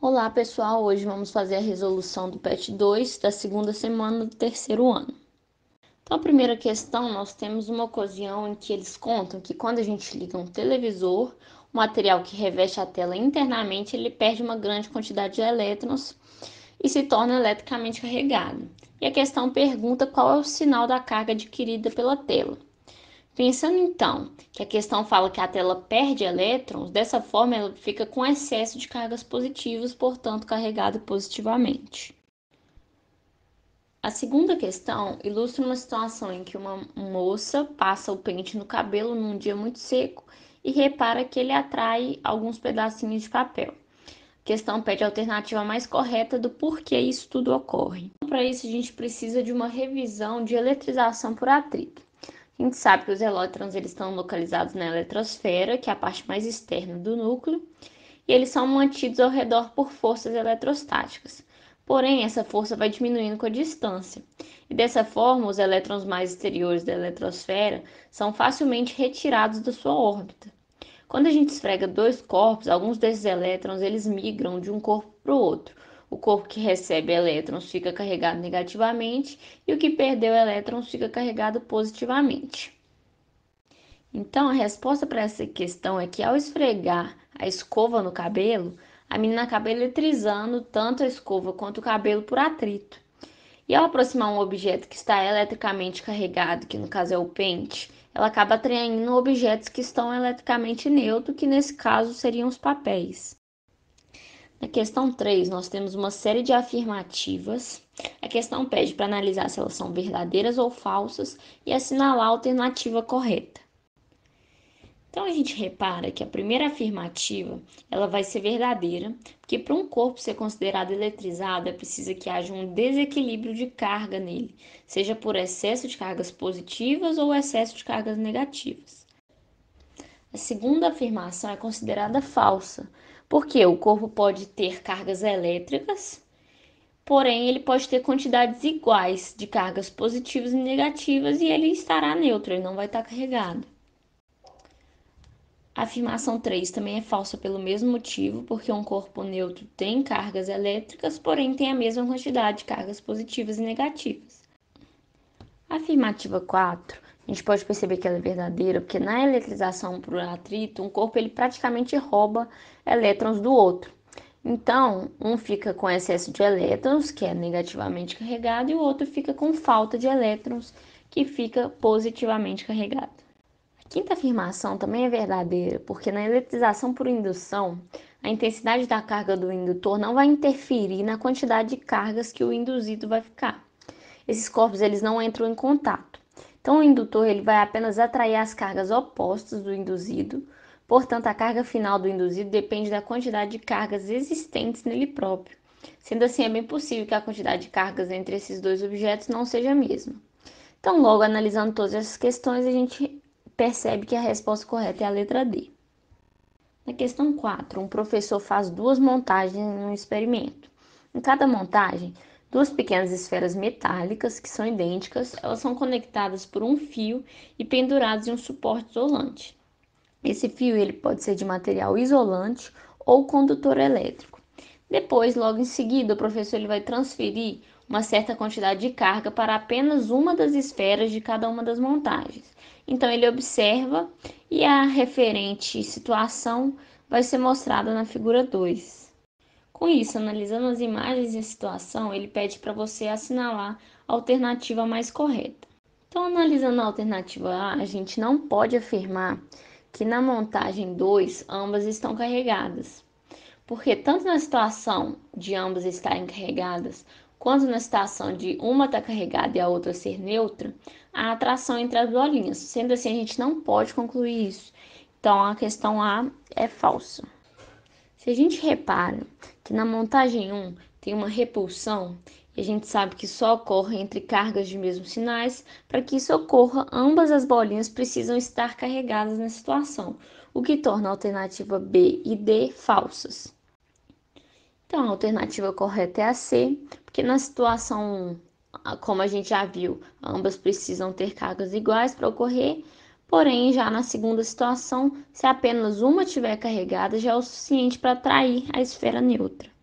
Olá pessoal, hoje vamos fazer a resolução do PET 2 da segunda semana do terceiro ano. Então, a primeira questão, nós temos uma ocasião em que eles contam que quando a gente liga um televisor, o material que reveste a tela internamente, ele perde uma grande quantidade de elétrons e se torna eletricamente carregado. E a questão pergunta qual é o sinal da carga adquirida pela tela. Pensando então que a questão fala que a tela perde elétrons, dessa forma ela fica com excesso de cargas positivas, portanto carregada positivamente. A segunda questão ilustra uma situação em que uma moça passa o pente no cabelo num dia muito seco e repara que ele atrai alguns pedacinhos de papel. A questão pede a alternativa mais correta do porquê isso tudo ocorre. Para isso, a gente precisa de uma revisão de eletrização por atrito. A gente sabe que os elétrons eles estão localizados na eletrosfera, que é a parte mais externa do núcleo, e eles são mantidos ao redor por forças eletrostáticas. Porém, essa força vai diminuindo com a distância, e dessa forma, os elétrons mais exteriores da eletrosfera são facilmente retirados da sua órbita. Quando a gente esfrega dois corpos, alguns desses elétrons eles migram de um corpo para o outro. O corpo que recebe elétrons fica carregado negativamente e o que perdeu elétrons fica carregado positivamente. Então, a resposta para essa questão é que ao esfregar a escova no cabelo, a menina acaba eletrizando tanto a escova quanto o cabelo por atrito. E ao aproximar um objeto que está eletricamente carregado, que no caso é o pente, ela acaba atraindo objetos que estão eletricamente neutros, que nesse caso seriam os papéis. Na questão 3, nós temos uma série de afirmativas. A questão pede para analisar se elas são verdadeiras ou falsas e assinalar a alternativa correta. Então a gente repara que a primeira afirmativa, ela vai ser verdadeira, porque para um corpo ser considerado eletrizado é preciso que haja um desequilíbrio de carga nele, seja por excesso de cargas positivas ou excesso de cargas negativas. A segunda afirmação é considerada falsa, porque o corpo pode ter cargas elétricas, porém ele pode ter quantidades iguais de cargas positivas e negativas e ele estará neutro, ele não vai estar carregado. A afirmação 3 também é falsa pelo mesmo motivo, porque um corpo neutro tem cargas elétricas, porém tem a mesma quantidade de cargas positivas e negativas. A afirmativa 4, a gente pode perceber que ela é verdadeira, porque na eletrização por atrito, um corpo ele praticamente rouba elétrons do outro. Então, um fica com excesso de elétrons, que é negativamente carregado, e o outro fica com falta de elétrons, que fica positivamente carregado. A quinta afirmação também é verdadeira, porque na eletrização por indução, a intensidade da carga do indutor não vai interferir na quantidade de cargas que o induzido vai ficar. Esses corpos eles não entram em contato. Então, o indutor ele vai apenas atrair as cargas opostas do induzido, portanto, a carga final do induzido depende da quantidade de cargas existentes nele próprio. Sendo assim, é bem possível que a quantidade de cargas entre esses dois objetos não seja a mesma. Então, logo analisando todas essas questões, a gente percebe que a resposta correta é a letra D. Na questão 4, um professor faz duas montagens em um experimento. Em cada montagem, duas pequenas esferas metálicas, que são idênticas, elas são conectadas por um fio e penduradas em um suporte isolante. Esse fio ele pode ser de material isolante ou condutor elétrico. Depois, logo em seguida, o professor ele vai transferir uma certa quantidade de carga para apenas uma das esferas de cada uma das montagens. Então, ele observa e a referente situação vai ser mostrada na figura 2. Com isso, analisando as imagens e a situação, ele pede para você assinalar a alternativa mais correta. Então, analisando a alternativa A, a gente não pode afirmar que na montagem 2 ambas estão carregadas, porque tanto na situação de ambas estarem carregadas, quanto na situação de uma estar carregada e a outra ser neutra, há atração entre as bolinhas. Sendo assim, a gente não pode concluir isso. Então, a questão A é falsa. Se a gente repara que na montagem 1 tem uma repulsão, e a gente sabe que só ocorre entre cargas de mesmos sinais, para que isso ocorra, ambas as bolinhas precisam estar carregadas na situação, o que torna a alternativa B e D falsas. Então, a alternativa correta é a C, porque na situação 1, como a gente já viu, ambas precisam ter cargas iguais para ocorrer, porém, já na segunda situação, se apenas uma estiver carregada, já é o suficiente para atrair a esfera neutra.